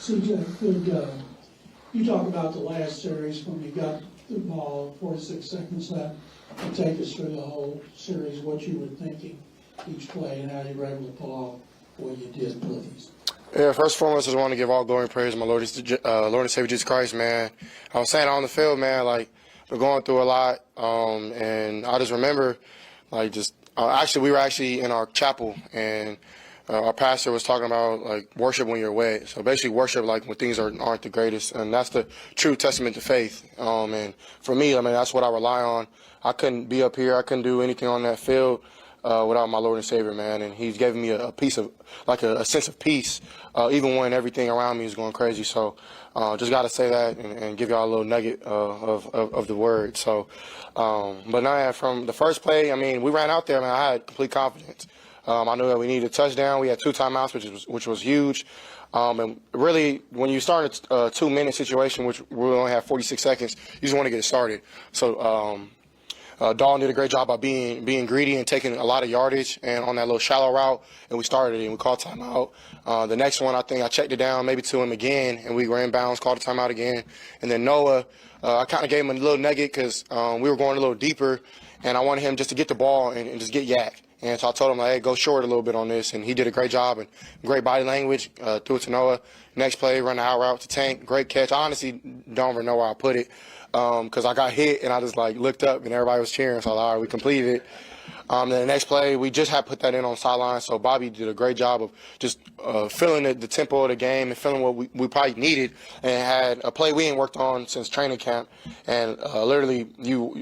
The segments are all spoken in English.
CJ, could you talk about the last series when you got the ball, 46 seconds left, and take us through the whole series, what you were thinking each play and how you were able to pull off what you did, please? Yeah, first and foremost, I just want to give all glory and praise to my Lord and Savior Jesus Christ, man. I was saying on the field, man, like, we're going through a lot, and I just remember, like, actually, we were actually in our chapel, and our pastor was talking about, like, worship when you're wet. So basically worship, like, when things aren't the greatest, and that's the true testament to faith. And for me, I mean, that's what I rely on. I couldn't be up here. I couldn't do anything on that field without my Lord and Savior, man. And he's given me a piece of, like, a sense of peace, even when everything around me is going crazy. So just got to say that and give y'all a little nugget of the word. So, but now from the first play, I mean, we ran out there, man. I had complete confidence. I knew that we needed a touchdown. We had 2 timeouts, which was huge. And really, when you start a 2-minute situation, which we only have 46 seconds, you just want to get it started. So Dalton did a great job by being greedy and taking a lot of yardage and on that little shallow route, and we started it and we called timeout. The next one, I think I checked it down maybe to him again, and we were inbounds, called a timeout again. And then Noah, I kind of gave him a little nugget because we were going a little deeper, and I wanted him just to get the ball and just get yak. And so I told him, like, hey, go short a little bit on this. And he did a great job and great body language, threw it to Noah. Next play, run the out route to Tank. Great catch. I honestly don't even know where I put it because I got hit and I just, like, looked up and everybody was cheering. So I was like, all right, we completed it. Then the next play, we just had put that in on the sideline. So Bobby did a great job of just feeling the tempo of the game and feeling what we probably needed, and had a play we ain't worked on since training camp. And literally,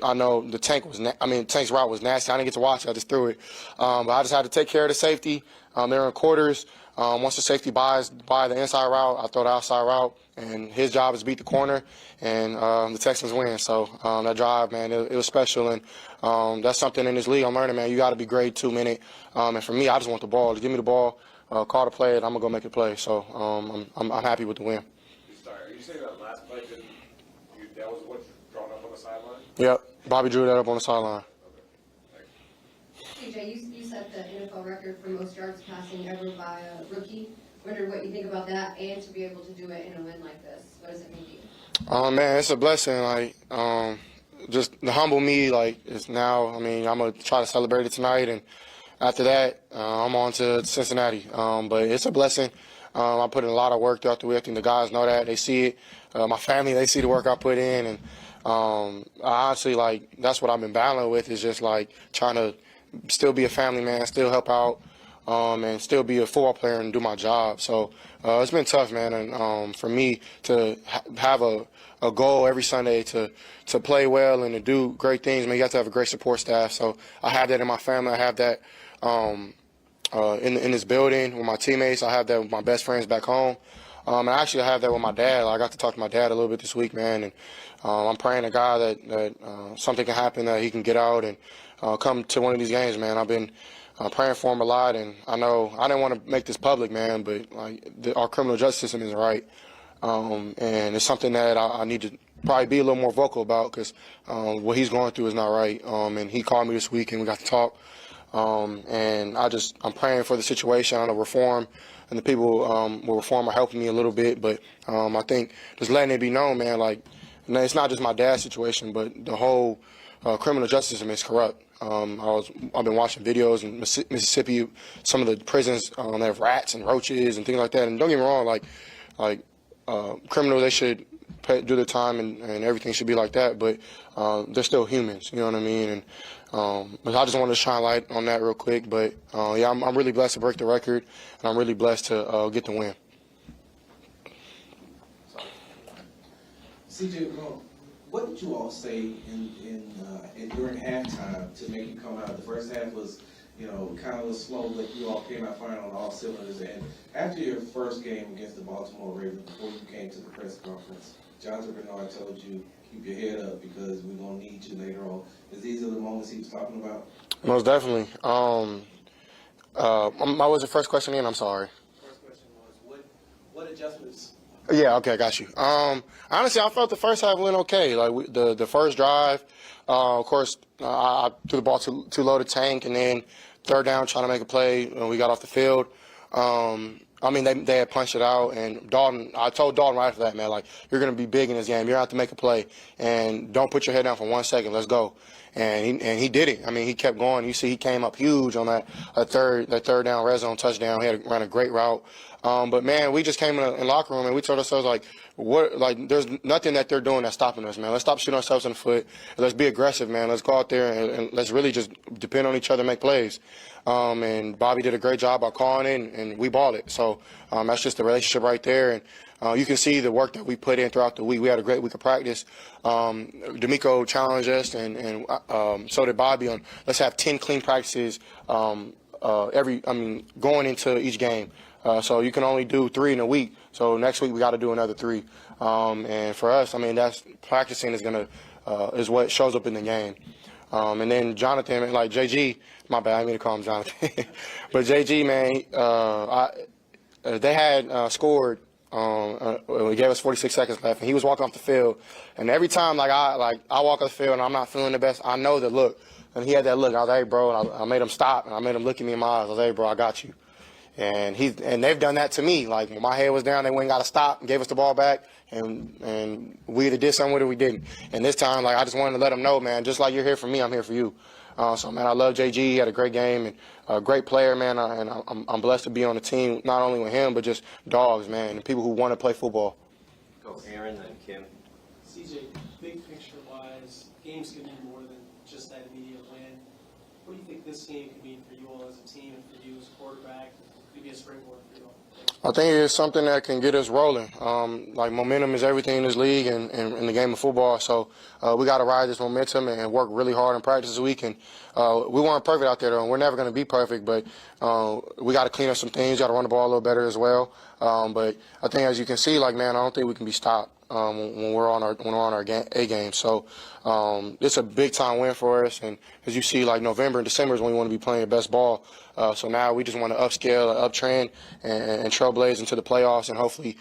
I know the Tank's route was nasty. I didn't get to watch it. I just threw it. But I just had to take care of the safety. They're in quarters. Once the safety buys the inside route, I throw the outside route, and his job is to beat the corner, and the Texans win. So that drive, man, it was special, and that's something in this league I'm learning, man. You got to be great 2-minute, and for me, I just want the ball. Just give me the ball, call the play, and I'm gonna go make a play. So I'm happy with the win. You say that last play, that was what drawn up on the sideline? Yep, Bobby drew that up on the sideline. CJ, you set the NFL record for most yards passing ever by a rookie. Wonder what you think about that, and to be able to do it in a win like this. What does it mean to you? Man, it's a blessing. Like, just to humble me, like, it's now. I mean, I'm gonna try to celebrate it tonight, and after that, I'm on to Cincinnati. But it's a blessing. I put in a lot of work throughout the week. I think the guys know that. They see it. My family, they see the work I put in, and I honestly, like, that's what I've been battling with, is just like trying to still be a family man, still help out, and still be a football player and do my job. So it's been tough, man. And for me to have a goal every Sunday to play well and to do great things, man, you have to have a great support staff. So I have that in my family. I have that in this building with my teammates. I have that with my best friends back home. And actually, I have that with my dad. I got to talk to my dad a little bit this week, man. And I'm praying to God that something can happen, that he can get out and come to one of these games, man. I've been praying for him a lot, and I know I didn't want to make this public, man, but like our criminal justice system isn't right, and it's something that I need to probably be a little more vocal about, because what he's going through is not right. And he called me this week, and we got to talk. And I'm praying for the situation. I know reform and the people with reform are helping me a little bit, but I think just letting it be known, man, like, it's not just my dad's situation, but the whole criminal justice system is corrupt. I've been watching videos in Mississippi, some of the prisons, they have rats and roaches and things like that. And don't get me wrong, like criminals, they should do their time and everything should be like that, but they're still humans, you know what I mean? And but I just wanted to shine light on that real quick. But yeah, I'm really blessed to break the record, and I'm really blessed to get the win. CJ, what did you all say during halftime to make you come out? The first half was, kind of slow, but you all came out firing on all cylinders. And after your first game against the Baltimore Ravens, before you came to the press conference, Jonathan Bernard told you, keep your head up because we're going to need you later on. Is these are the moments he was talking about? Most definitely. What was the first question again? I'm sorry. First question was, what adjustments? Yeah, okay, got you. Honestly, I felt the first half went okay. Like the first drive, of course, I threw the ball too low to Tank, and then third down trying to make a play, and we got off the field. I mean, they had punched it out, and Dalton, I told Dalton right after that, man, like, you're going to be big in this game. You're going to have to make a play, and don't put your head down for 1 second. Let's go. And he did it. I mean, he kept going. You see, he came up huge on that third down red zone touchdown. He ran a great route. But man, we just came in the locker room and we told ourselves like, there's nothing that they're doing that's stopping us, man. Let's stop shooting ourselves in the foot. Let's be aggressive, man. Let's go out there and let's really just depend on each other, make plays. And Bobby did a great job by calling it, and we balled it. So that's just the relationship right there. And you can see the work that we put in throughout the week. We had a great week of practice. D'Amico challenged us, and so did Bobby on let's have 10 clean practices going into each game. So you can only do 3 in a week. So next week we got to do another 3. And for us, I mean, that's practicing is what shows up in the game. And then Jonathan, like JG, my bad, I didn't mean to call him Jonathan, but JG, man, they had scored. We gave us 46 seconds left, and he was walking off the field. And every time, I walk off the field and I'm not feeling the best, I know the look. And he had that look. I was like, hey, bro, and I made him stop, and I made him look at me in my eyes. I was like, hey, bro, I got you. And they've done that to me. Like, when my head was down, they went and got to stop and gave us the ball back, and we either did something with it or we didn't. And this time, I just wanted to let them know, man, just like you're here for me, I'm here for you. So, man, I love JG. He had a great game and a great player, man. And I'm blessed to be on the team, not only with him, but just dogs, man, and people who want to play football. Go Aaron, then Kim. CJ, big picture-wise, games can mean more than just that immediate win. What do you think this game could mean for you all as a team and for you as a quarterback? Could be a springboard for you all? I think it's something that can get us rolling. Momentum is everything in this league and in the game of football. So we got to ride this momentum and work really hard in practice this week. And we weren't perfect out there, though, and we're never going to be perfect. But we got to clean up some things. Got to run the ball a little better as well. But I think, as you can see, I don't think we can be stopped when we're on our A game. So it's a big time win for us. And as you see, November and December is when we want to be playing your best ball. So now we just want to upscale, uptrend, and trailblaze into the playoffs, and hopefully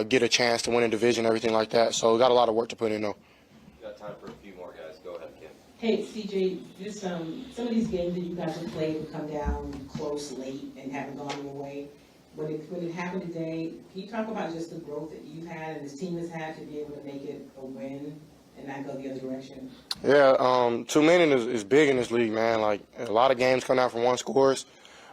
get a chance to win a division, everything like that. So we got a lot of work to put in, though. We got time for a few more guys. Go ahead, Kim. Hey, CJ, some of these games that you guys have played will come down close late and haven't gone your way. When it happened today, can you talk about just the growth that you've had and this team has had to be able to make it a win and not go the other direction? Yeah, 2 minutes is big in this league, man. A lot of games come down from 1 scores.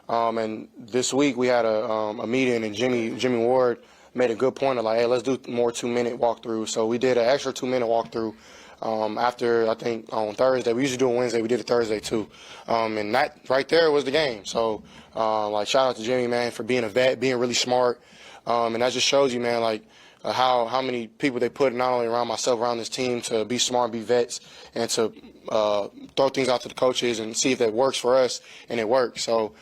And this week we had a meeting, and Jimmy Ward made a good point of hey, let's do more 2-minute walkthroughs. So we did an extra 2-minute walkthrough after, I think, on Thursday. We usually do it Wednesday. We did it Thursday, too. And that right there was the game. So, shout out to Jimmy, man, for being a vet, being really smart. And that just shows you, man, how many people they put not only around myself, around this team to be smart, be vets, and to throw things out to the coaches and see if that works for us, and it works. So,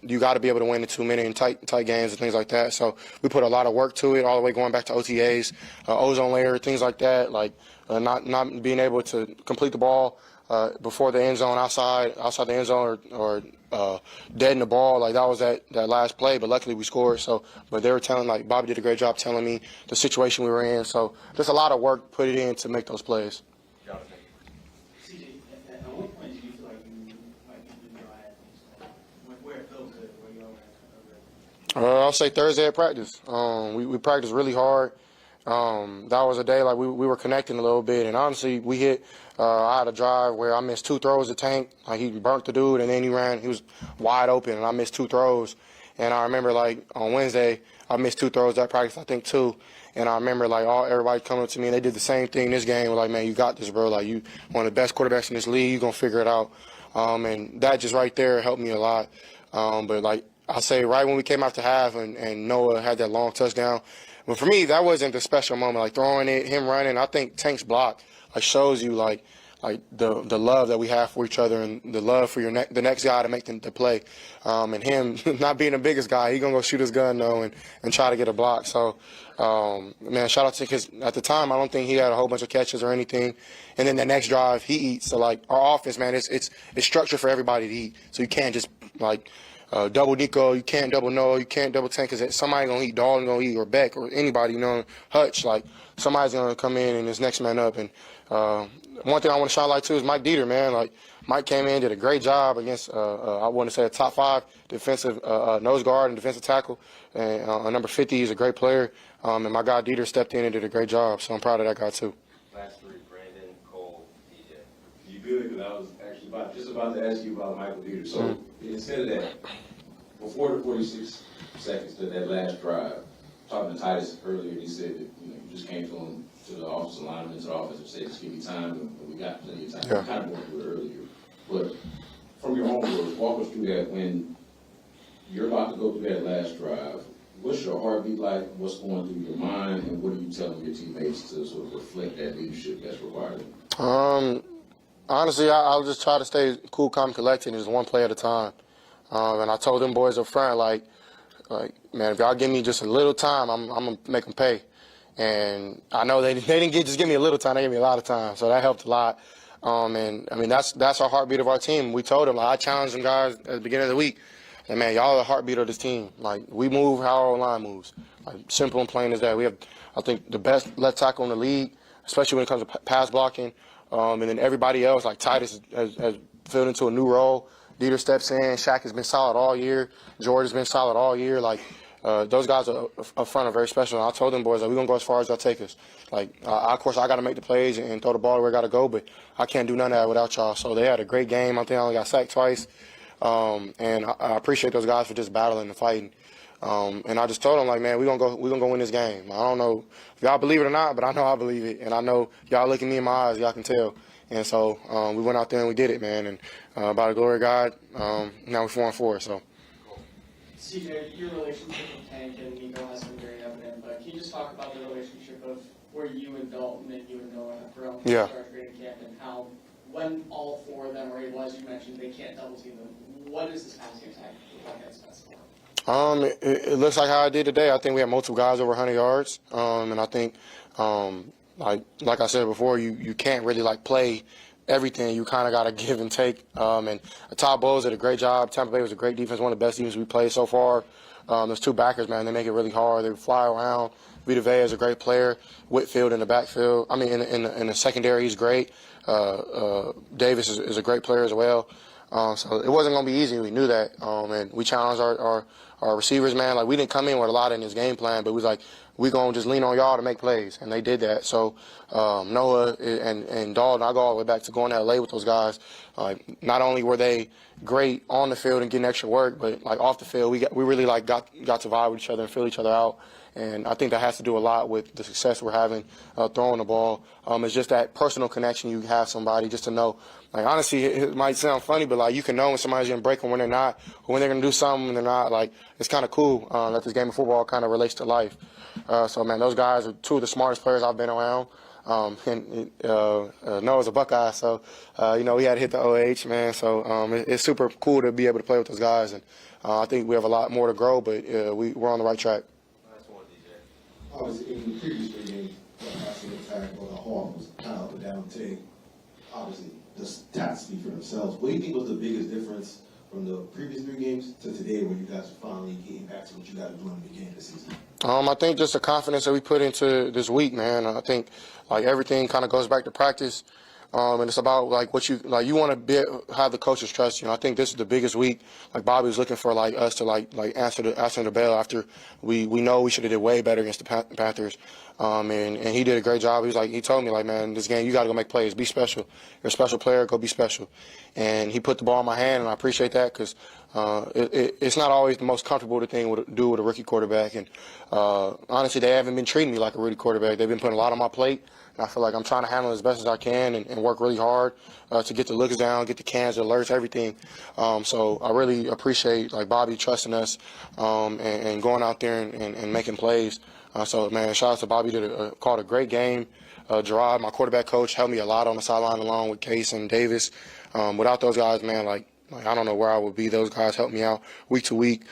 you got to be able to win the 2-minute and tight games and things like that. So we put a lot of work to it, all the way going back to OTAs, ozone layer, things like that, not being able to complete the ball before the end zone, outside the end zone, or dead in the ball. That was that last play, but luckily we scored. So, but they were telling, Bobby did a great job telling me the situation we were in. So just a lot of work put it in to make those plays. Jonathan. CJ, at what point do you feel like you might be doing your athletes? Where it feels good, where you are at? I'll say Thursday at practice. We practiced really hard. That was a day we were connecting a little bit, and honestly, we hit. I had a drive where I missed 2 throws to Tank. He burnt the dude, and then he was wide open, and I missed 2 throws. And I remember on Wednesday, I missed 2 throws that practice, I think 2. And I remember everybody coming up to me, and they did the same thing this game. Man, you got this, bro. You one of the best quarterbacks in this league. You gonna figure it out. And that just right there helped me a lot. But I say right when we came after half, and Noah had that long touchdown. But for me, that wasn't the special moment. Throwing it, him running. I think Tank's block shows you the love that we have for each other, and the love for the next guy to make the play. And him not being the biggest guy, he gonna go shoot his gun though and try to get a block. So, man, shout out to, because at the time I don't think he had a whole bunch of catches or anything. And then the next drive he eats. So our offense, man, it's structured for everybody to eat. So you can't just double Nico, you can't double Noah, you can't double Tank, because somebody gonna eat, Dalton gonna eat, or Beck, or anybody, Hutch, somebody's gonna come in and is next man up. And one thing I want to shout out too is Mike Dieter, man. Mike came in, did a great job against, I want to say, a top 5 defensive nose guard and defensive tackle. And number 50, he's a great player. And my guy Dieter stepped in and did a great job. So I'm proud of that guy, too. Last 3, Brandon, Cole, DJ. You good, because I was actually just about to ask you about Michael Dieter. So instead of that, before the 46 seconds to that last drive, talking to Titus earlier, he said that you just came to him, to the offensive lineman, to the offensive said, just give me time, and we got plenty of time. Yeah. We kind of went through it earlier. But from your own words, walk us through that when you're about to go through that last drive. What's your heartbeat like? What's going through your mind? And what are you telling your teammates to sort of reflect that leadership that's required? Honestly, I'll just try to stay cool, calm, collected, and just one play at a time. And I told them boys up front, like, man, if y'all give me just a little time, I'm going to make them pay. And I know they didn't just give me a little time, they gave me a lot of time. So that helped a lot. And, I mean, that's our heartbeat of our team. We told them, like, I challenged them guys at the beginning of the week. And, man, y'all are the heartbeat of this team. Like, we move how our line moves. Like, simple and plain as that. We have, I think, the best left tackle in the league, especially when it comes to pass blocking. And then everybody else, like Titus, has filled into a new role. Dieter steps in. Shaq has been solid all year. George has been solid all year. Like, those guys up front are very special. And I told them boys, like, we're going to go as far as y'all take us. Like, of course, I got to make the plays and throw the ball where I got to go, but I can't do none of that without y'all. So they had a great game. I think I only got sacked twice. And I appreciate those guys for just battling and fighting. And I just told them, like, man, we're gonna go win this game. I don't know if y'all believe it or not, but I know I believe it. And I know y'all look at me in my eyes, y'all can tell. And so we went out there and we did it, man. And by the glory of God, now we're 4-4, so. CJ, your relationship with Tank and Nico has been very evident, but can you just talk about the relationship of where you and Dalton and you and Noah have grown from Yeah. start training camp, and how when all 4 of them are able, as you mentioned, they can't double team them, what is this passing attack look like as best? It looks like how I did today. I think we have multiple guys over 100 yards. And I think, like I said before, you can't really, like, play everything. You kind of got to give and take. And Todd Bowles did a great job. Tampa Bay was a great defense, one of the best defenses we played so far. There's 2 backers, man. They make it really hard. They fly around. Vita Vea is a great player. Whitfield in the backfield. I mean, in the secondary, he's great. Davis is a great player as well. So it wasn't going to be easy. We knew that. And we challenged our receivers, man. Like, we didn't come in with a lot in this game plan, but we was like, we're going to just lean on y'all to make plays. And they did that. So Noah and Dalton, I go all the way back to going to LA with those guys. Like, not only were they great on the field and getting extra work, but, like, off the field, we really like got to vibe with each other and feel each other out. And I think that has to do a lot with the success we're having throwing the ball. It's just that personal connection you have somebody just to know. Like, honestly, it might sound funny, but, like, you can know when somebody's going to break them when they're not, or when they're going to do something when they're not. Like, it's kind of cool that this game of football kind of relates to life. So, man, those guys are 2 of the smartest players I've been around. Noah's a Buckeye, so, we had to hit the OH, man. So it's super cool to be able to play with those guys. And I think we have a lot more to grow, but we're on the right track. Last one, DJ. Obviously, in the previous 3 games, the passing attack or the hawk was kind of up and down today. Obviously, the stats speak for themselves. What do you think was the biggest difference from the previous 3 games to today, where you guys are finally getting back to what you guys were doing in the beginning of the season? I think just the confidence that we put into this week, man. I think, like, everything kind of goes back to practice. And it's about, like, what you want to have the coaches trust you. And I think this is the biggest week. Like, Bobby was looking for, like, us to like answer the bell after we know we should have did way better against the Panthers. And he did a great job. He told me, like, man, this game you got to go make plays, be special. You're a special player, go be special. And he put the ball in my hand, and I appreciate that because it's not always the most comfortable thing to do with a rookie quarterback. And honestly, they haven't been treating me like a rookie quarterback. They've been putting a lot on my plate. And I feel like I'm trying to handle it as best as I can and work really hard to get the looks down, get the cans, the alerts, everything. So I really appreciate, like, Bobby trusting us and going out there and making plays. So, man, shout out to Bobby. Called a great game. Gerard, my quarterback coach, helped me a lot on the sideline along with Case and Davis. Without those guys, man, like I don't know where I would be. Those guys help me out week to week,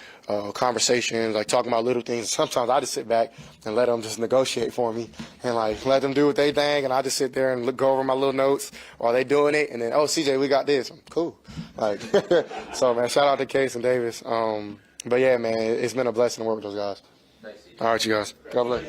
conversations, like talking about little things. Sometimes I just sit back and let them just negotiate for me and, like, let them do what they think, and I just sit there and go over my little notes while they doing it, and then, oh, CJ, we got this. Cool. Like, so, man, shout out to Case and Davis. But, yeah, man, it's been a blessing to work with those guys. Thanks, CJ. All right, you guys. God bless.